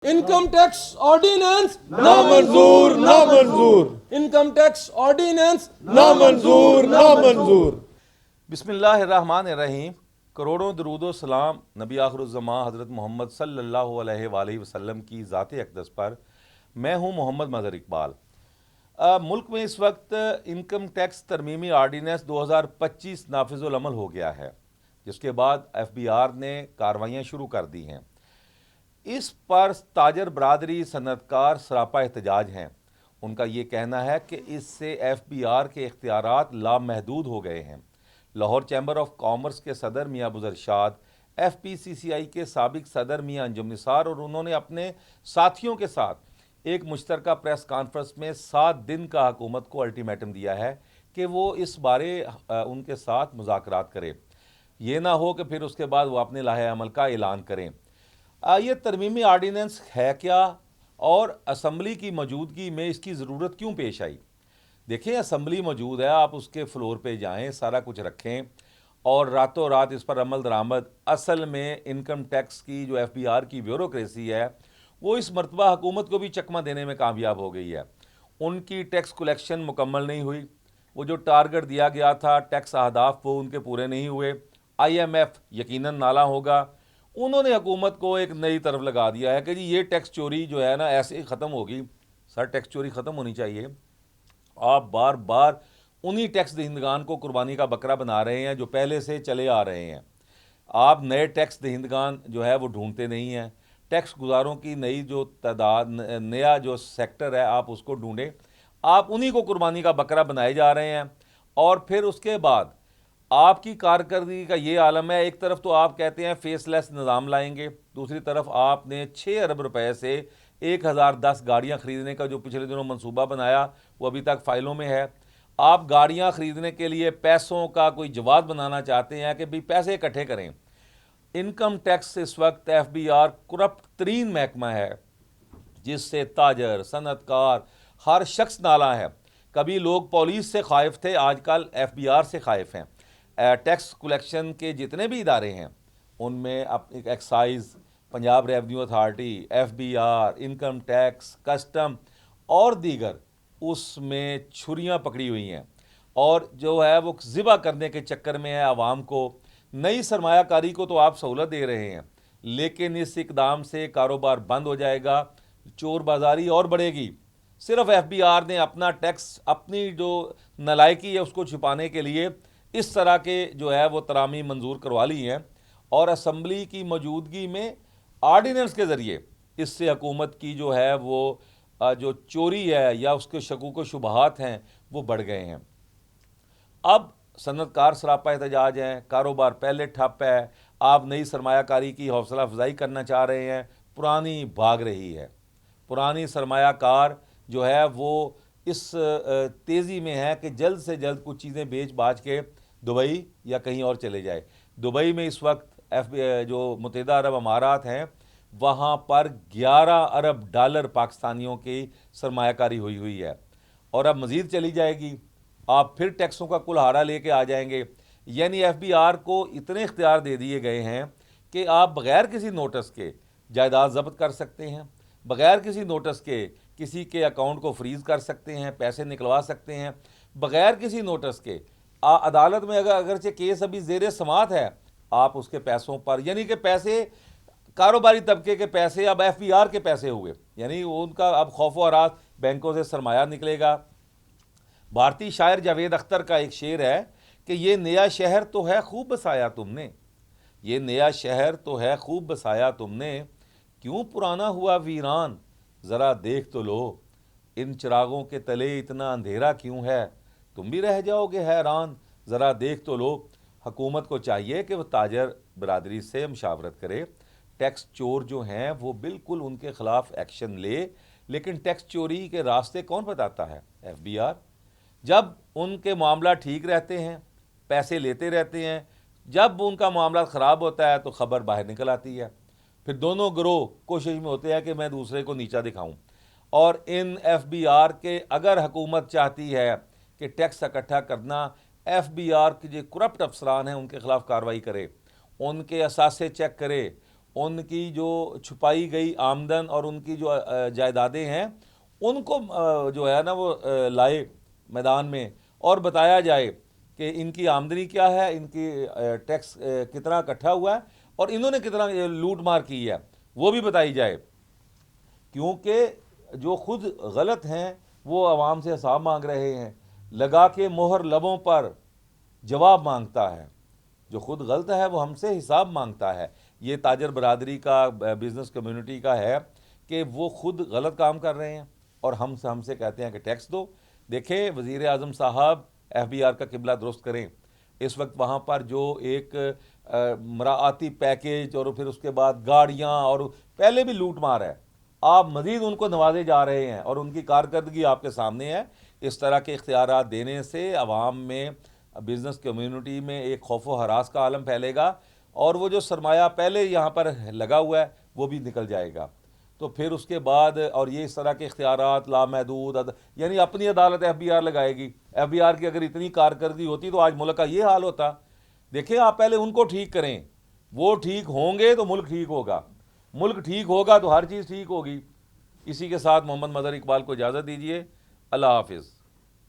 Income tax ordinance नामंजूर नामंजूर income tax ordinance नामंजूर नामंजूर। बिस्मिल्लाहिर्रहमानिर्रहीम। करोड़ों दरूदो सलाम नबी आखिरुज़्ज़मा हज़रत मोहम्मद सल्लल्लाहु अलैहि वसल्लम की ज़ात अक़दस पर। मैं हूँ मोहम्मद मज़हर इकबाल। मुल्क में इस वक्त इनकम टैक्स तरमीमी आर्डीनेंस 2025 नाफिज़ुल अमल हो गया है, जिसके बाद FBR ने कार्रवाइयाँ शुरू कर दी हैं। इस पर ताजर बरादरी सनतकार सरापा एहतजाज हैं। उनका ये कहना है कि इससे FBR के इख्तियारात लामहदूद हो गए हैं। लाहौर चैम्बर ऑफ कॉमर्स के सदर मियाँ अबू ज़रशाद, FPCCI के साबिक सदर मियाँ अंजुम निसार और उन्होंने अपने साथियों के साथ एक मुश्तरका प्रेस कॉन्फ्रेंस में 7 दिन का हुकूमत को अल्टीमेटम दिया है कि वो इस बारे उनके साथ मुज़ाकरात करें। ये ना हो कि फिर उसके बाद वो अपने लाहे अमल का ऐलान करें। ये तरमीमी आर्डीनेंस है क्या और असम्बली की मौजूदगी में इसकी ज़रूरत क्यों पेश आई? देखें, असम्बली मौजूद है, आप उसके फ्लोर पे जाएं, सारा कुछ रखें और रातों रात इस पर अमल दरामद। असल में इनकम टैक्स की जो FBR की ब्यूरोक्रेसी है वो इस मरतबा हुकूमत को भी चकमा देने में कामयाब हो गई है। उनकी टैक्स कलेक्शन मुकम्मल नहीं हुई। वो जो टारगेट दिया गया था टैक्स अहदाफ वो उनके पूरे नहीं हुए। IMF यकीनन नाला होगा। उन्होंने हुकूमत को एक नई तरफ लगा दिया है कि जी ये टैक्स चोरी जो है ना ऐसे ही ख़त्म होगी। सर, टैक्स चोरी ख़त्म होनी चाहिए। आप बार बार उन्हीं टैक्स दहिंदगान को कुर्बानी का बकरा बना रहे हैं जो पहले से चले आ रहे हैं। आप नए टैक्स दहिंदगान जो है वो ढूंढते नहीं हैं। टैक्स गुजारों की नई जो तादाद, नया जो सेक्टर है, आप उसको ढूंढें। आप उन्हीं को कुर्बानी का बकरा बनाए जा रहे हैं। और फिर उसके बाद आपकी कारकर्दगी का ये आलम है, एक तरफ तो आप कहते हैं फेसलेस निज़ाम लाएंगे, दूसरी तरफ आपने 6 अरब रुपए से 1010 गाड़ियाँ ख़रीदने का जो पिछले दिनों मंसूबा बनाया वो अभी तक फ़ाइलों में है। आप गाड़ियाँ ख़रीदने के लिए पैसों का कोई जवाब बनाना चाहते हैं कि भाई पैसे इकट्ठे करें। इनकम टैक्स इस वक्त FBR करप्ट तरीन महकमा है, जिससे ताजर सनतकार हर शख्स नाला है। कभी लोग पुलिस से खाइफ थे, आजकल FBR से खाइफ हैं। टैक्स कलेक्शन के जितने भी इदारे हैं उनमें excise, Punjab revenue authority, FBR, income tax, custom और दीगर, उसमें छुरियां पकड़ी हुई हैं और जो है वो ज़िबा करने के चक्कर में है आवाम को। नई सरमायाकारी को तो आप सहूलत दे रहे हैं, लेकिन इस इकदाम से कारोबार बंद हो जाएगा, चोर बाजारी और बढ़ेगी। सिर्फ FBR ने अपना टैक्स, अपनी जो नलायकी है उसको छुपाने के लिए इस तरह के जो है वो तरामी मंजूर करवा ली हैं और असम्बली की मौजूदगी में आर्डीनेंस के ज़रिए इससे हुकूमत की जो है वो जो चोरी है या उसके शकूक व शुबहात हैं वो बढ़ गए हैं। अब सनतकार सरापा एहतजाज हैं, कारोबार पहले ठप है, आप नई सरमायाकारी की हौसला अफजाई करना चाह रहे हैं, पुरानी भाग रही है। पुरानी सरमायाकार जो है वो इस तेज़ी में है कि जल्द से जल्द कुछ चीज़ें बेच बाच के दुबई या कहीं और चले जाए। दुबई में इस वक्त जो मुत्तहिदा अरब अमारात हैं वहाँ पर 11 अरब डॉलर पाकिस्तानियों की सरमायाकारी हुई हुई है और अब मज़ीद चली जाएगी। आप फिर टैक्सों का कुल्हाड़ा लेके आ जाएंगे। यानी FBR को इतने इख्तियार दे दिए गए हैं कि आप बग़ैर किसी नोटिस के जायदाद ज़ब्त कर सकते हैं, बग़ैर किसी नोटिस के किसी के अकाउंट को फ्रीज़ कर सकते हैं, पैसे निकलवा सकते हैं, बग़ैर किसी नोटिस के अदालत में अगरचे केस अभी ज़ेरे समात है, आप उसके पैसों पर, यानी कि पैसे कारोबारी तबके के पैसे अब FBR के पैसे हुए, यानी उनका अब खौफ व हरास, बैंकों से सरमाया निकलेगा। भारतीय शायर जावेद अख्तर का एक शेर है कि ये नया शहर तो है खूब बसाया तुमने, ये नया शहर तो है खूब बसाया तुमने, क्यों पुराना हुआ वीरान, ज़रा देख तो लो, इन चिरागों के तले इतना अंधेरा क्यों है, तुम भी रह जाओगे हैरान, ज़रा देख तो लो। हुकूमत को चाहिए कि वह ताजर बरादरी से मशावरत करे, टैक्स चोर जो हैं वो बिल्कुल उनके ख़िलाफ़ एक्शन ले, लेकिन टैक्स चोरी के रास्ते कौन बताता है? FBR। जब उनके मामला ठीक रहते हैं, पैसे लेते रहते हैं, जब उनका मामला ख़राब होता है तो ख़बर बाहर निकल आती है। फिर दोनों गिरोह कोशिश में होते हैं कि मैं दूसरे को नीचा दिखाऊं। और इन FBR के अगर हुकूमत चाहती है कि टैक्स इकट्ठा करना, FBR के जो करप्ट अफसरान हैं उनके ख़िलाफ़ कार्रवाई करे, उनके असासे चेक करे, ان کی جو چھپائی گئی آمدن اور ان کی جو جائیدادیں ہیں ان کو جو ہے نا وہ لائے میدان میں اور بتایا جائے کہ ان کی آمدنی کیا ہے, ان کی ٹیکس کتنا اکٹھا ہوا ہے اور انہوں نے کتنا لوٹ مار کی ہے وہ بھی بتائی جائے. کیونکہ جو خود غلط ہیں وہ عوام سے حساب مانگ رہے ہیں, لگا کے مہر لبوں پر جواب مانگتا ہے. جو خود غلط ہے وہ ہم سے حساب مانگتا ہے. یہ تاجر برادری کا, بزنس کمیونٹی کا ہے کہ وہ خود غلط کام کر رہے ہیں اور ہم سے کہتے ہیں کہ ٹیکس دو. دیکھیں وزیر اعظم صاحب ایف بی آر کا قبلہ درست کریں. اس وقت وہاں پر جو ایک مراعاتی پیکیج اور پھر اس کے بعد گاڑیاں اور پہلے بھی لوٹ مار ہے, آپ مزید ان کو نوازے جا رہے ہیں اور ان کی کارکردگی آپ کے سامنے ہے. اس طرح کے اختیارات دینے سے عوام میں, بزنس کمیونٹی میں ایک خوف و ہراس کا عالم پھیلے گا اور وہ جو سرمایہ پہلے یہاں پر لگا ہوا ہے وہ بھی نکل جائے گا. تو پھر اس کے بعد اور یہ اس طرح کے اختیارات لامحدود یعنی اپنی عدالت ایف بی آر لگائے گی. ایف بی آر کی اگر اتنی کارکردگی ہوتی تو آج ملک کا یہ حال ہوتا. دیکھیں آپ پہلے ان کو ٹھیک کریں, وہ ٹھیک ہوں گے تو ملک ٹھیک ہوگا, ملک ٹھیک ہوگا تو ہر چیز ٹھیک ہوگی. اسی کے ساتھ محمد مظہر اقبال کو اجازت دیجیے. اللہ حافظ.